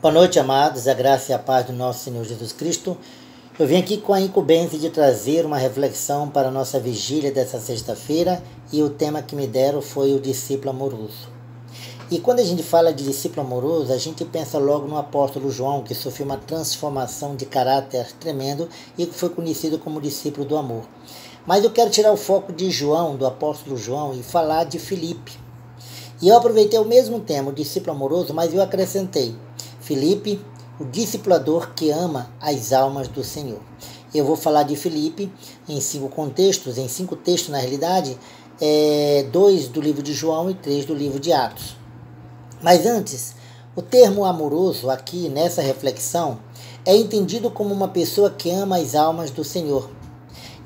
Boa noite, amados, a graça e a paz do nosso Senhor Jesus Cristo. Eu vim aqui com a incumbência de trazer uma reflexão para a nossa vigília dessa sexta-feira e o tema que me deram foi o discípulo amoroso. E quando a gente fala de discípulo amoroso, a gente pensa logo no apóstolo João, que sofreu uma transformação de caráter tremendo e que foi conhecido como discípulo do amor. Mas eu quero tirar o foco de João, do apóstolo João, e falar de Filipe. E eu aproveitei o mesmo tema, o discípulo amoroso, mas eu acrescentei Filipe, o discipulador que ama as almas do Senhor. Eu vou falar de Filipe em cinco textos na realidade, 2 do livro de João e 3 do livro de Atos. Mas antes, o termo amoroso aqui nessa reflexão é entendido como uma pessoa que ama as almas do Senhor.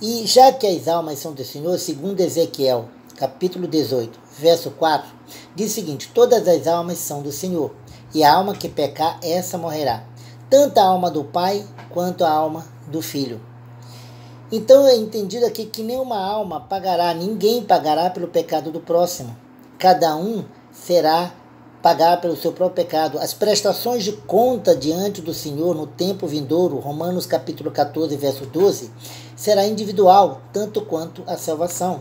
E já que as almas são do Senhor, segundo Ezequiel, capítulo 18, verso 4, diz o seguinte: todas as almas são do Senhor, e a alma que pecar, essa morrerá, tanto a alma do Pai quanto a alma do Filho. Então é entendido aqui que nenhuma alma pagará, ninguém pagará pelo pecado do próximo. Cada um será pagar pelo seu próprio pecado. As prestações de conta diante do Senhor no tempo vindouro, Romanos capítulo 14, verso 12, será individual, tanto quanto a salvação.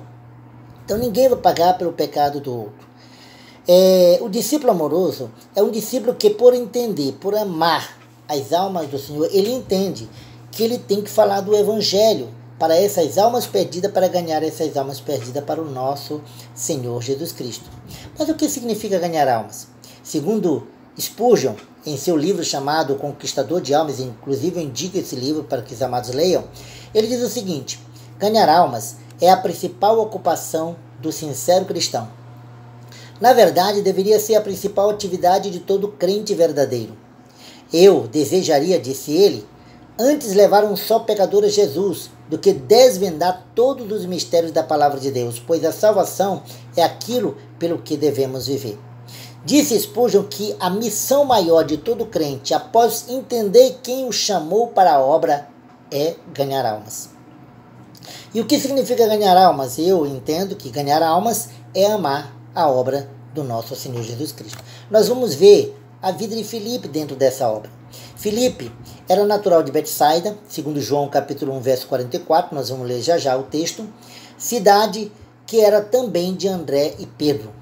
Então ninguém vai pagar pelo pecado do outro. O discípulo amoroso é um discípulo que, por entender, por amar as almas do Senhor, ele entende que ele tem que falar do Evangelho para essas almas perdidas, para ganhar essas almas perdidas para o nosso Senhor Jesus Cristo. Mas o que significa ganhar almas? Segundo Spurgeon, em seu livro chamado Conquistador de Almas, inclusive eu indico esse livro para que os amados leiam, ele diz o seguinte: ganhar almas é a principal ocupação do sincero cristão. Na verdade, deveria ser a principal atividade de todo crente verdadeiro. Eu desejaria, disse ele, antes levar um só pecador a Jesus, do que desvendar todos os mistérios da palavra de Deus, pois a salvação é aquilo pelo que devemos viver. Disse Spurgeon que a missão maior de todo crente, após entender quem o chamou para a obra, é ganhar almas. E o que significa ganhar almas? Eu entendo que ganhar almas é amar a obra do nosso Senhor Jesus Cristo. Nós vamos ver a vida de Filipe dentro dessa obra. Filipe era natural de Betsaida, segundo João capítulo 1, verso 44, nós vamos ler já o texto, cidade que era também de André e Pedro.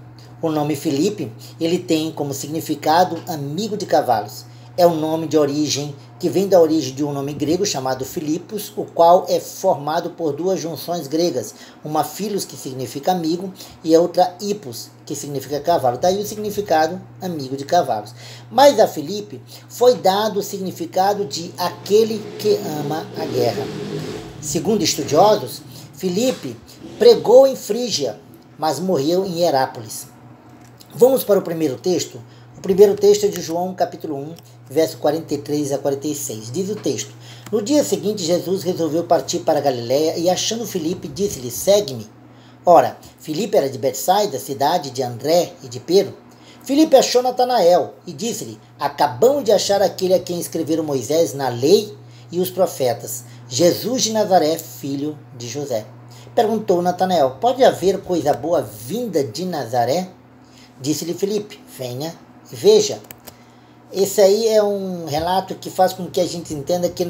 O nome Filipe, ele tem como significado amigo de cavalos. É um nome de origem que vem da origem de um nome grego chamado Filipos, o qual é formado por duas junções gregas, uma filos, que significa amigo, e a outra hippos, que significa cavalo. Daí o significado amigo de cavalos. Mas a Filipe foi dado o significado de aquele que ama a guerra. Segundo estudiosos, Filipe pregou em Frígia, mas morreu em Herápolis. Vamos para o primeiro texto. O primeiro texto é de João, capítulo 1, verso 43 a 46. Diz o texto: no dia seguinte, Jesus resolveu partir para Galiléia e, achando Filipe, disse-lhe: segue-me. Ora, Filipe era de Betsaida, cidade de André e de Pedro. Filipe achou Natanael e disse-lhe: acabamos de achar aquele a quem escreveram Moisés na lei e os profetas, Jesus de Nazaré, filho de José. Perguntou Natanael: pode haver coisa boa vinda de Nazaré? Disse-lhe Filipe: venha e veja. Esse aí é um relato que faz com que a gente entenda que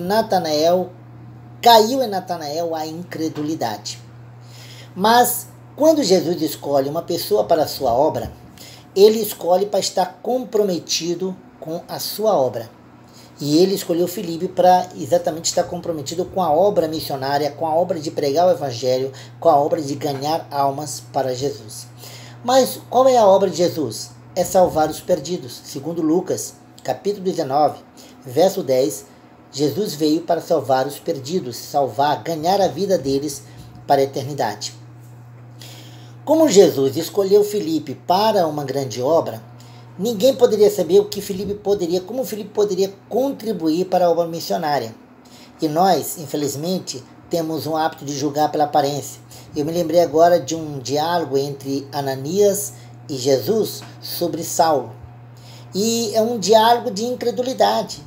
caiu em Natanael a incredulidade. Mas quando Jesus escolhe uma pessoa para a sua obra, ele escolhe para estar comprometido com a sua obra. E ele escolheu Filipe para exatamente estar comprometido com a obra missionária, com a obra de pregar o Evangelho, com a obra de ganhar almas para Jesus. Mas qual é a obra de Jesus? É salvar os perdidos. Segundo Lucas, capítulo 19, verso 10, Jesus veio para salvar os perdidos, ganhar a vida deles para a eternidade. Como Jesus escolheu Filipe para uma grande obra, ninguém poderia saber como Filipe poderia contribuir para a obra missionária. E nós, infelizmente, temos um hábito de julgar pela aparência. Eu me lembrei agora de um diálogo entre Ananias e Jesus sobre Saulo. E é um diálogo de incredulidade.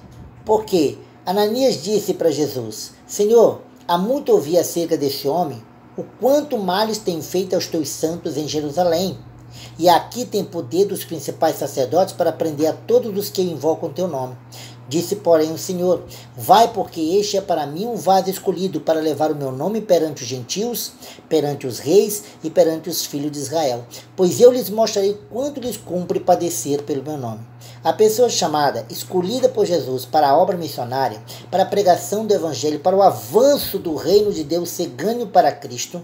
Porque Ananias disse para Jesus: Senhor, há muito ouvi acerca desse homem, o quanto males tem feito aos teus santos em Jerusalém. E aqui tem poder dos principais sacerdotes para prender a todos os que invocam teu nome. Disse, porém, o Senhor: vai, porque este é para mim um vaso escolhido para levar o meu nome perante os gentios, perante os reis e perante os filhos de Israel. Pois eu lhes mostrarei quanto lhes cumpre padecer pelo meu nome. A pessoa chamada, escolhida por Jesus para a obra missionária, para a pregação do Evangelho, para o avanço do reino de Deus ser ganho para Cristo,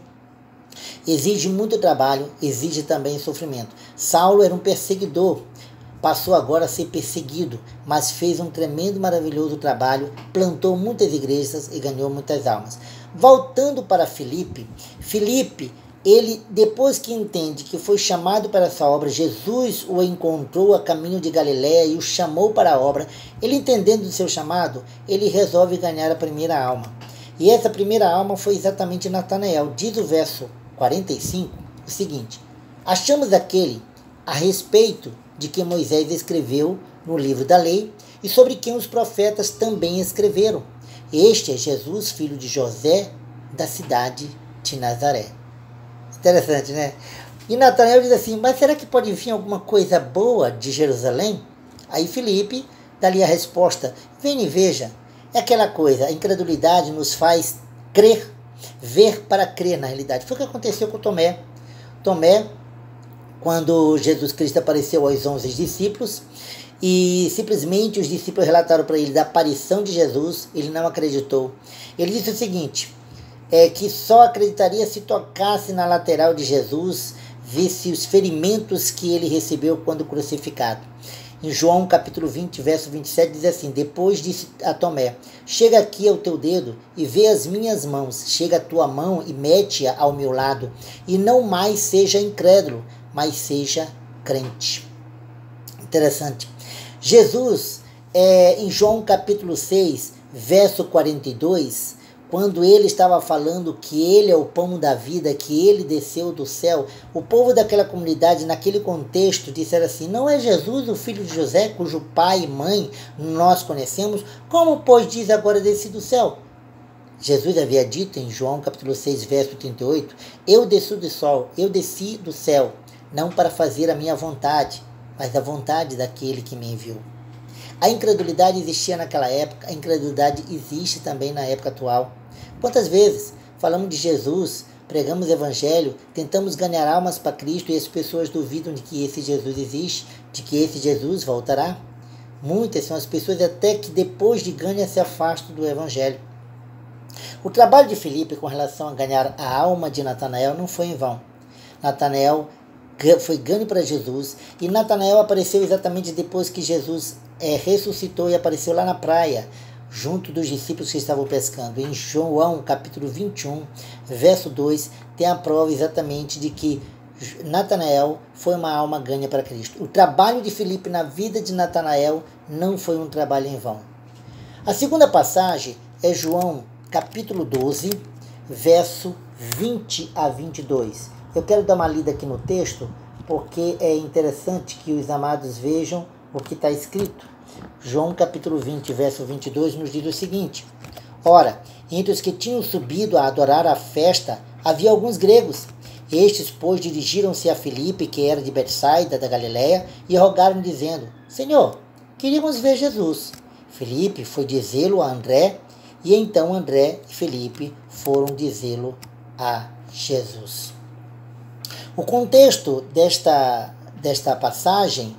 exige muito trabalho, exige também sofrimento. Saulo era um perseguidor, passou agora a ser perseguido, mas fez um tremendo, maravilhoso trabalho, plantou muitas igrejas e ganhou muitas almas. Voltando para Filipe, ele, depois que entende que foi chamado para essa obra, Jesus o encontrou a caminho de Galiléia e o chamou para a obra. Ele, entendendo do seu chamado, ele resolve ganhar a primeira alma. E essa primeira alma foi exatamente Natanael. Diz o verso 45 o seguinte: achamos aquele a respeito de que Moisés escreveu no livro da lei e sobre quem os profetas também escreveram. Este é Jesus, filho de José, da cidade de Nazaré. Interessante, né? E Natanael diz assim: mas será que pode vir alguma coisa boa de Jerusalém? Aí Filipe dá-lhe a resposta: vem e veja. É aquela coisa, a incredulidade nos faz crer, ver para crer na realidade. Foi o que aconteceu com Tomé. Tomé, quando Jesus Cristo apareceu aos 11 discípulos, e simplesmente os discípulos relataram para ele da aparição de Jesus, ele não acreditou. Ele disse o seguinte: que só acreditaria se tocasse na lateral de Jesus, visse os ferimentos que ele recebeu quando crucificado. Em João capítulo 20, verso 27, diz assim: depois disse a Tomé: chega aqui ao teu dedo e vê as minhas mãos, chega a tua mão e mete-a ao meu lado, e não mais seja incrédulo, mas seja crente. Interessante. Jesus, em João capítulo 6, verso 42, quando ele estava falando que ele é o pão da vida, que ele desceu do céu, o povo daquela comunidade, naquele contexto, disseram assim: não é Jesus o filho de José, cujo pai e mãe nós conhecemos? Como, pois, diz agora desci do céu? Jesus havia dito em João capítulo 6, verso 38, eu desci do céu, não para fazer a minha vontade, mas a vontade daquele que me enviou. A incredulidade existia naquela época, a incredulidade existe também na época atual. Quantas vezes falamos de Jesus, pregamos o Evangelho, tentamos ganhar almas para Cristo e as pessoas duvidam de que esse Jesus existe, de que esse Jesus voltará? Muitas são as pessoas até que depois de ganhar se afastam do Evangelho. O trabalho de Filipe com relação a ganhar a alma de Natanael não foi em vão. Natanael foi ganho para Jesus e Natanael apareceu exatamente depois que Jesus ressuscitou e apareceu lá na praia, junto dos discípulos que estavam pescando. Em João capítulo 21, verso 2, tem a prova exatamente de que Natanael foi uma alma ganha para Cristo. O trabalho de Filipe na vida de Natanael não foi um trabalho em vão. A segunda passagem é João capítulo 12, verso 20 a 22. Eu quero dar uma lida aqui no texto, porque é interessante que os amados vejam o que está escrito. João capítulo 20, verso 22 nos diz o seguinte: ora, entre os que tinham subido a adorar a festa, havia alguns gregos. Estes, pois, dirigiram-se a Filipe, que era de Betsaida, da Galiléia, e rogaram, dizendo: Senhor, queríamos ver Jesus. Filipe foi dizê-lo a André, e então André e Filipe foram dizê-lo a Jesus. O contexto desta passagem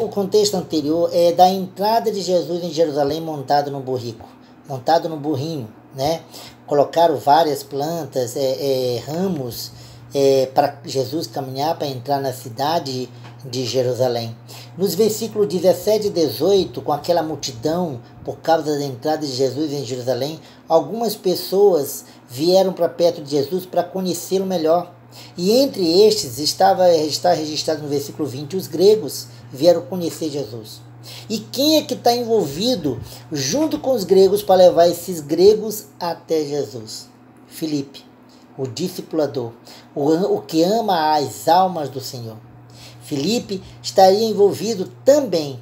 o contexto anterior é da entrada de Jesus em Jerusalém montado no burrinho, né? Colocaram várias plantas, ramos, para Jesus caminhar para entrar na cidade de Jerusalém. Nos versículos 17 e 18, com aquela multidão por causa da entrada de Jesus em Jerusalém, algumas pessoas vieram para perto de Jesus para conhecê-lo melhor. E entre estes está registrado no versículo 20, os gregos vieram conhecer Jesus. E quem é que está envolvido junto com os gregos para levar esses gregos até Jesus? Filipe, o discipulador, o que ama as almas do Senhor. Filipe estaria envolvido também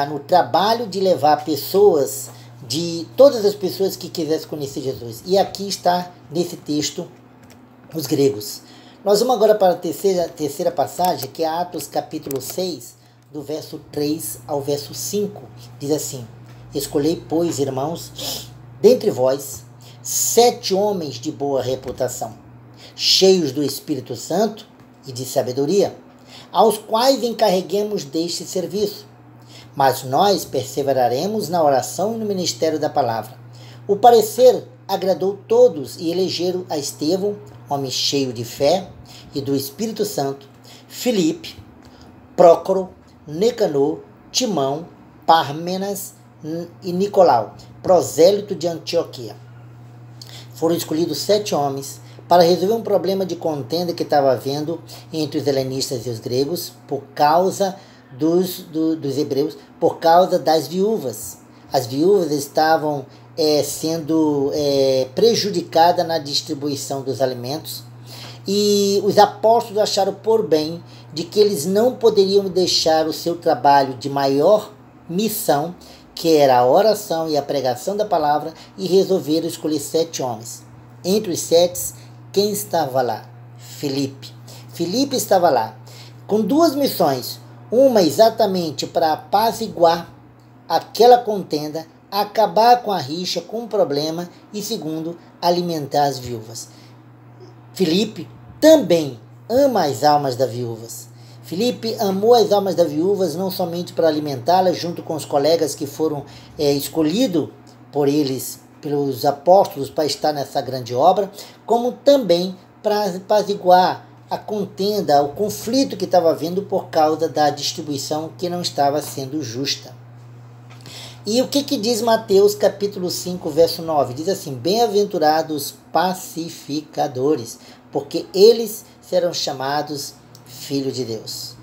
no trabalho de levar pessoas, de todas as pessoas que quisessem conhecer Jesus. E aqui está, nesse texto, os gregos. Nós vamos agora para a terceira passagem, que é Atos capítulo 6, do verso 3 ao verso 5. Diz assim: escolhei, pois, irmãos, dentre vós, 7 homens de boa reputação, cheios do Espírito Santo e de sabedoria, aos quais encarreguemos deste serviço. Mas nós perseveraremos na oração e no ministério da palavra. O parecer agradou todos e elegeram a Estevão, homem cheio de fé e do Espírito Santo, Filipe, Prócoro, Nicanor, Timão, Pármenas e Nicolau, prosélito de Antioquia. Foram escolhidos 7 homens para resolver um problema de contenda que estava havendo entre os helenistas e os gregos por causa dos hebreus, por causa das viúvas. As viúvas estavam sendo prejudicadas na distribuição dos alimentos, e os apóstolos acharam por bem de que eles não poderiam deixar o seu trabalho de maior missão, que era a oração e a pregação da palavra, e resolveram escolher 7 homens. Entre os 7, quem estava lá? Filipe. Filipe estava lá com 2 missões, uma exatamente para apaziguar aquela contenda, acabar com a rixa, com o problema, e segundo, alimentar as viúvas. Filipe também ama as almas das viúvas. Filipe amou as almas das viúvas não somente para alimentá-las junto com os colegas que foram escolhidos por eles, pelos apóstolos, para estar nessa grande obra, como também para apaziguar a contenda, o conflito que estava havendo por causa da distribuição que não estava sendo justa. E o que diz Mateus capítulo 5, verso 9? Diz assim: bem-aventurados pacificadores, porque eles serão chamados filhos de Deus.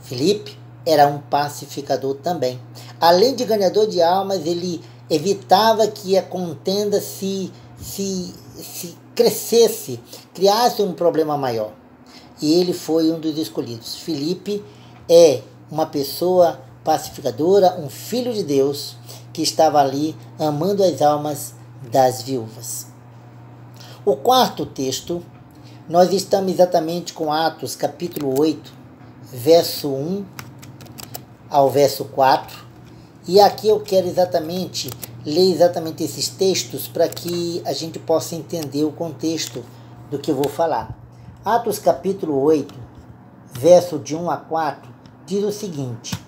Filipe era um pacificador também. Além de ganhador de almas, ele evitava que a contenda se crescesse, criasse um problema maior. E ele foi um dos escolhidos. Filipe é uma pessoa pacificadora, um filho de Deus, que estava ali amando as almas das viúvas. O quarto texto, nós estamos exatamente com Atos capítulo 8, verso 1 ao verso 4, e aqui eu quero exatamente ler exatamente esses textos para que a gente possa entender o contexto do que eu vou falar. Atos capítulo 8, verso de 1 a 4, diz o seguinte: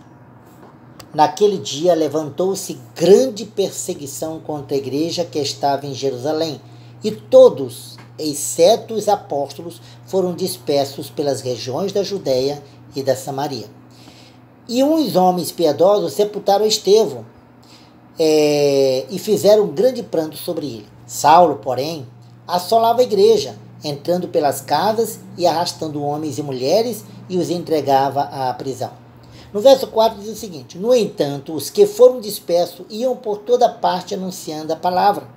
naquele dia levantou-se grande perseguição contra a igreja que estava em Jerusalém, e todos, exceto os apóstolos, foram dispersos pelas regiões da Judéia e da Samaria. E uns homens piedosos sepultaram Estevão e fizeram um grande pranto sobre ele. Saulo, porém, assolava a igreja, entrando pelas casas e arrastando homens e mulheres, e os entregava à prisão. No verso 4 diz o seguinte: no entanto, os que foram dispersos iam por toda parte anunciando a palavra.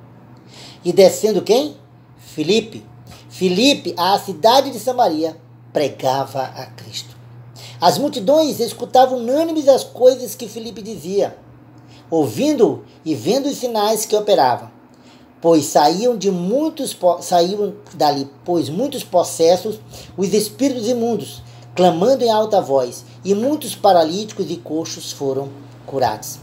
E descendo quem? Filipe. Filipe, à cidade de Samaria, pregava a Cristo. As multidões escutavam unânimes as coisas que Filipe dizia, ouvindo e vendo os sinais que operava. Pois saíam dali muitos possessos, os espíritos imundos, clamando em alta voz, e muitos paralíticos e coxos foram curados.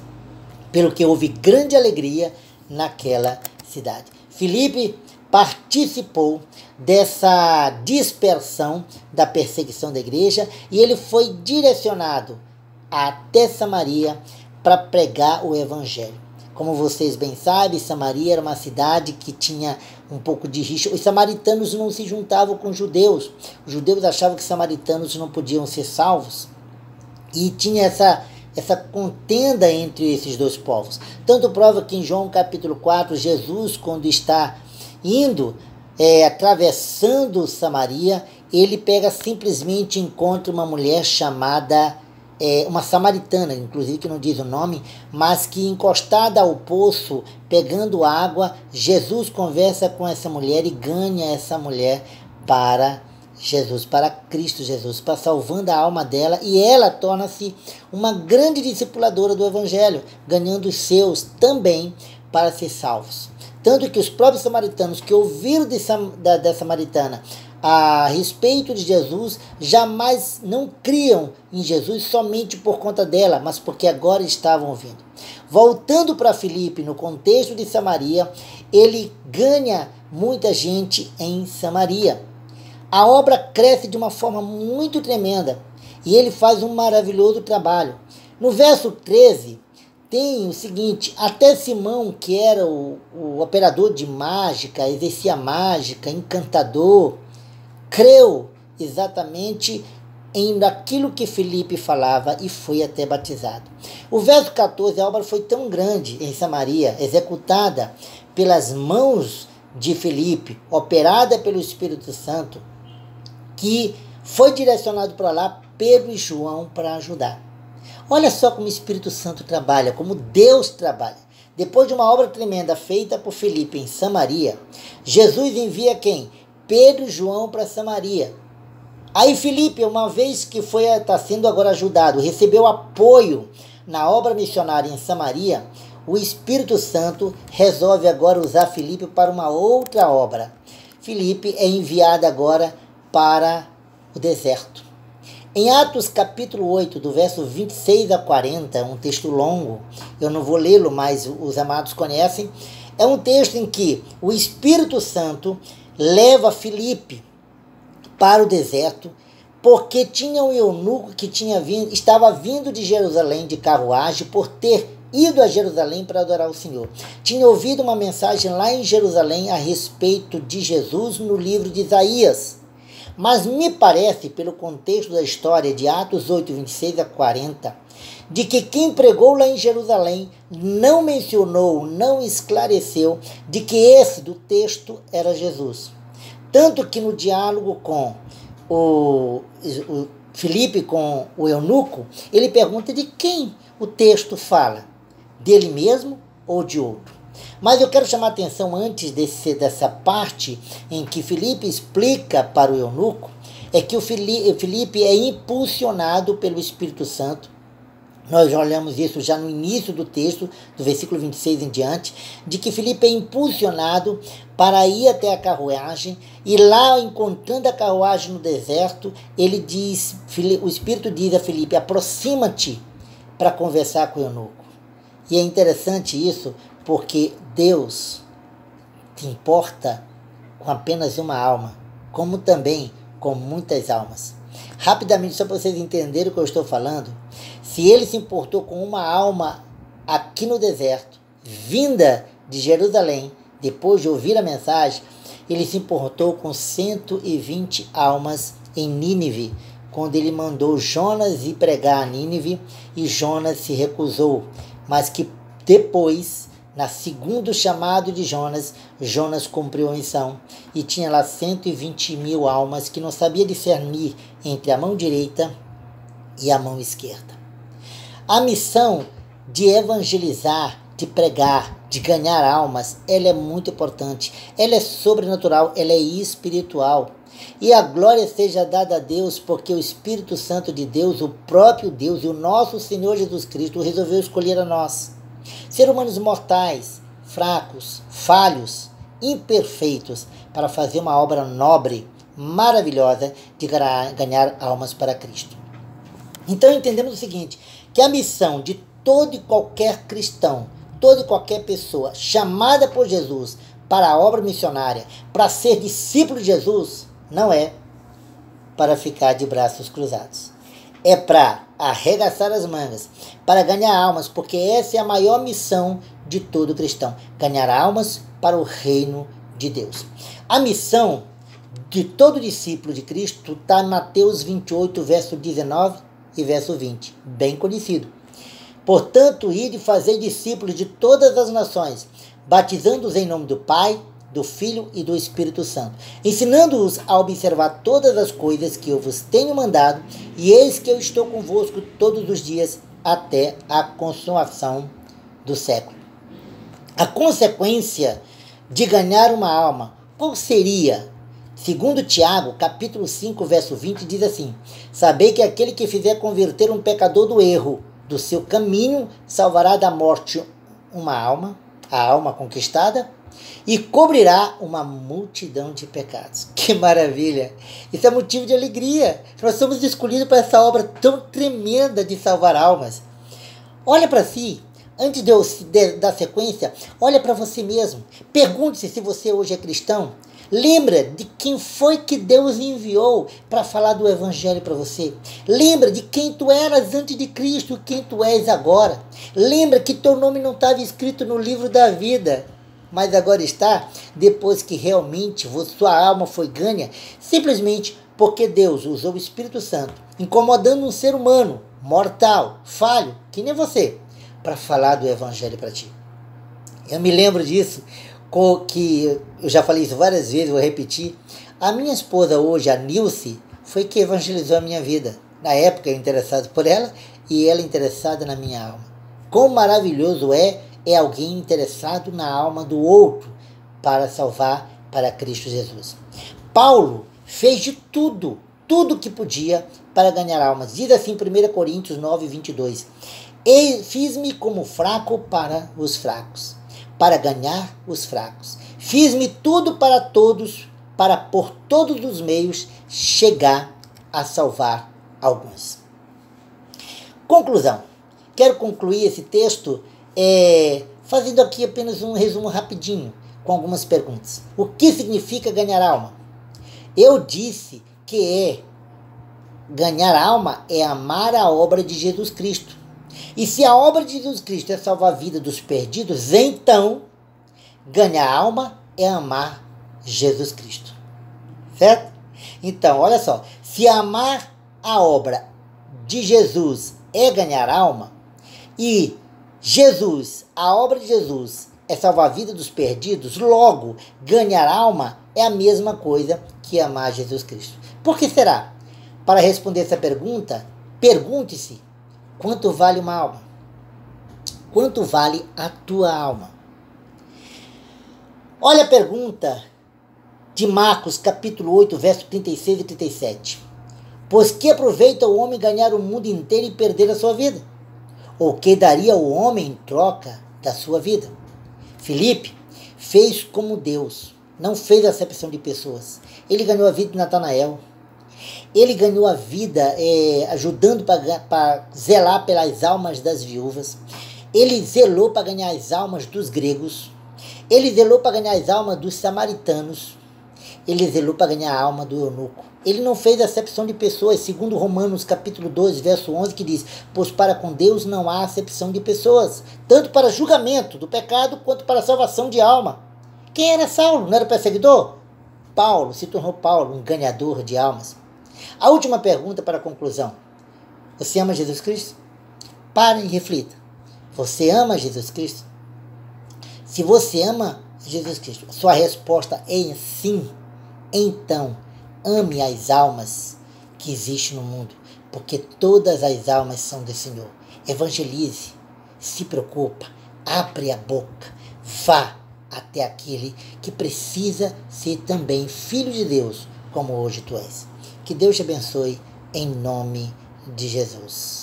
Pelo que houve grande alegria naquela cidade. Filipe participou dessa dispersão da perseguição da igreja, e ele foi direcionado até Samaria para pregar o evangelho. Como vocês bem sabem, Samaria era uma cidade que tinha um pouco de rixa. Os samaritanos não se juntavam com os judeus. Os judeus achavam que os samaritanos não podiam ser salvos. E tinha essa contenda entre esses dois povos. Tanto prova que em João capítulo 4, Jesus, quando está indo, atravessando Samaria, ele pega simplesmente, encontra uma mulher chamada, uma samaritana, inclusive que não diz o nome, mas que encostada ao poço, pegando água, Jesus conversa com essa mulher e ganha essa mulher para Jesus, para Cristo Jesus, para salvando a alma dela, e ela torna-se uma grande discipuladora do Evangelho, ganhando os seus também para ser salvos. Tanto que os próprios samaritanos que ouviram da samaritana a respeito de Jesus jamais não criam em Jesus somente por conta dela, mas porque agora estavam ouvindo. Voltando para Filipe, no contexto de Samaria, ele ganha muita gente em Samaria. A obra cresce de uma forma muito tremenda e ele faz um maravilhoso trabalho. No verso 13, tem o seguinte: até Simão, que era o operador de mágica, exercia mágica, encantador, creu exatamente em aquilo que Filipe falava e foi até batizado. O verso 14, a obra foi tão grande em Samaria, executada pelas mãos de Filipe, operada pelo Espírito Santo, que foi direcionado para lá Pedro e João para ajudar. Olha só como o Espírito Santo trabalha, como Deus trabalha. Depois de uma obra tremenda feita por Filipe em Samaria, Jesus envia quem? Pedro e João para Samaria. Aí Filipe, uma vez que está sendo agora ajudado, recebeu apoio na obra missionária em Samaria, o Espírito Santo resolve agora usar Filipe para uma outra obra. Filipe é enviado agora para o deserto. Em Atos capítulo 8, do verso 26 a 40, um texto longo, eu não vou lê-lo, mas os amados conhecem, é um texto em que o Espírito Santo leva Filipe para o deserto, porque tinha um eunuco que estava vindo de Jerusalém de carruagem por ter ido a Jerusalém para adorar o Senhor. Tinha ouvido uma mensagem lá em Jerusalém a respeito de Jesus no livro de Isaías. Mas me parece, pelo contexto da história de Atos 8, 26 a 40, de que quem pregou lá em Jerusalém não mencionou, não esclareceu de que esse do texto era Jesus. Tanto que no diálogo com o Filipe, com o eunuco, ele pergunta de quem o texto fala, dele mesmo ou de outro. Mas eu quero chamar a atenção antes dessa parte em que Filipe explica para o eunuco, é que o Filipe é impulsionado pelo Espírito Santo. Nós olhamos isso já no início do texto, do versículo 26 em diante, de que Filipe é impulsionado para ir até a carruagem, e lá, encontrando a carruagem no deserto, o Espírito diz a Filipe: aproxima-te para conversar com o eunuco. E é interessante isso, porque Deus se importa com apenas uma alma, como também com muitas almas. Rapidamente, só para vocês entenderem o que eu estou falando, se ele se importou com uma alma aqui no deserto, vinda de Jerusalém, depois de ouvir a mensagem, ele se importou com 120 almas em Nínive, quando ele mandou Jonas ir pregar a Nínive, e Jonas se recusou, mas que depois, na segundo chamado de Jonas, Jonas cumpriu a missão e tinha lá 120.000 almas que não sabia discernir entre a mão direita e a mão esquerda. A missão de evangelizar, de pregar, de ganhar almas, ela é muito importante. Ela é sobrenatural, ela é espiritual. E a glória seja dada a Deus, porque o Espírito Santo de Deus, o próprio Deus e o nosso Senhor Jesus Cristo resolveu escolher a nós. Ser humanos mortais, fracos, falhos, imperfeitos, para fazer uma obra nobre, maravilhosa, de ganhar almas para Cristo. Então entendemos o seguinte, que a missão de todo e qualquer cristão, toda e qualquer pessoa chamada por Jesus para a obra missionária, para ser discípulo de Jesus, não é para ficar de braços cruzados. É para arregaçar as mangas, para ganhar almas, porque essa é a maior missão de todo cristão, ganhar almas para o reino de Deus. A missão de todo discípulo de Cristo está em Mateus 28, verso 19 e verso 20, bem conhecido. Portanto, ide e fazei discípulos de todas as nações, batizando-os em nome do Pai, do Filho e do Espírito Santo, ensinando-os a observar todas as coisas que eu vos tenho mandado, e eis que eu estou convosco todos os dias até a consumação do século. A consequência de ganhar uma alma, qual seria? Segundo Tiago, capítulo 5, verso 20, diz assim: sabei que aquele que fizer converter um pecador do erro do seu caminho, salvará da morte uma alma, a alma conquistada, e cobrirá uma multidão de pecados. Que maravilha! Isso é motivo de alegria. Nós somos escolhidos para essa obra tão tremenda de salvar almas. Olha para si. Antes de eu dar sequência, olha para você mesmo. Pergunte-se se você hoje é cristão. Lembra de quem foi que Deus enviou para falar do Evangelho para você. Lembra de quem tu eras antes de Cristo e quem tu és agora. Lembra que teu nome não estava escrito no livro da vida, mas agora está, depois que realmente sua alma foi ganha, simplesmente porque Deus usou o Espírito Santo, incomodando um ser humano, mortal, falho, que nem você, para falar do Evangelho para ti. Eu me lembro disso, que eu já falei isso várias vezes, vou repetir. A minha esposa hoje, a Nilce, foi que evangelizou a minha vida. Na época eu interessado por ela e ela interessada na minha alma. Quão maravilhoso é alguém interessado na alma do outro para salvar para Cristo Jesus. Paulo fez de tudo que podia para ganhar almas. Diz assim 1 Coríntios 9, 22. E fiz-me como fraco para os fracos, para ganhar os fracos. Fiz-me tudo para todos, para por todos os meios chegar a salvar alguns. Conclusão. Quero concluir esse texto fazendo aqui apenas um resumo rapidinho, com algumas perguntas. O que significa ganhar alma? Eu disse que ganhar alma é amar a obra de Jesus Cristo. E se a obra de Jesus Cristo é salvar a vida dos perdidos, então ganhar alma é amar Jesus Cristo. Certo? Então, olha só. Se amar a obra de Jesus é ganhar alma, e a obra de Jesus é salvar a vida dos perdidos, logo, ganhar alma é a mesma coisa que amar Jesus Cristo. Por que será? Para responder essa pergunta, pergunte-se: quanto vale uma alma? Quanto vale a tua alma? Olha a pergunta de Marcos, capítulo 8, verso 36 e 37. Pois que aproveita o homem ganhar o mundo inteiro e perder a sua vida? Ou que daria o homem em troca da sua vida? Filipe fez como Deus, não fez acepção de pessoas. Ele ganhou a vida de Natanael. Ele ganhou a vida ajudando para zelar pelas almas das viúvas. Ele zelou para ganhar as almas dos gregos. Ele zelou para ganhar as almas dos samaritanos. Ele zelou para ganhar a alma do eunuco. Ele não fez acepção de pessoas, segundo Romanos capítulo 2, verso 11, que diz: pois para com Deus não há acepção de pessoas, tanto para julgamento do pecado, quanto para salvação de alma. Quem era Saulo? Não era perseguidor? Paulo se tornou Paulo, um ganhador de almas. A última pergunta para a conclusão: você ama Jesus Cristo? Pare e reflita. Você ama Jesus Cristo? Se você ama Jesus Cristo, sua resposta é em sim, então ame as almas que existem no mundo, porque todas as almas são do Senhor. Evangelize, se preocupa, abre a boca, vá até aquele que precisa ser também filho de Deus, como hoje tu és. Que Deus te abençoe, em nome de Jesus.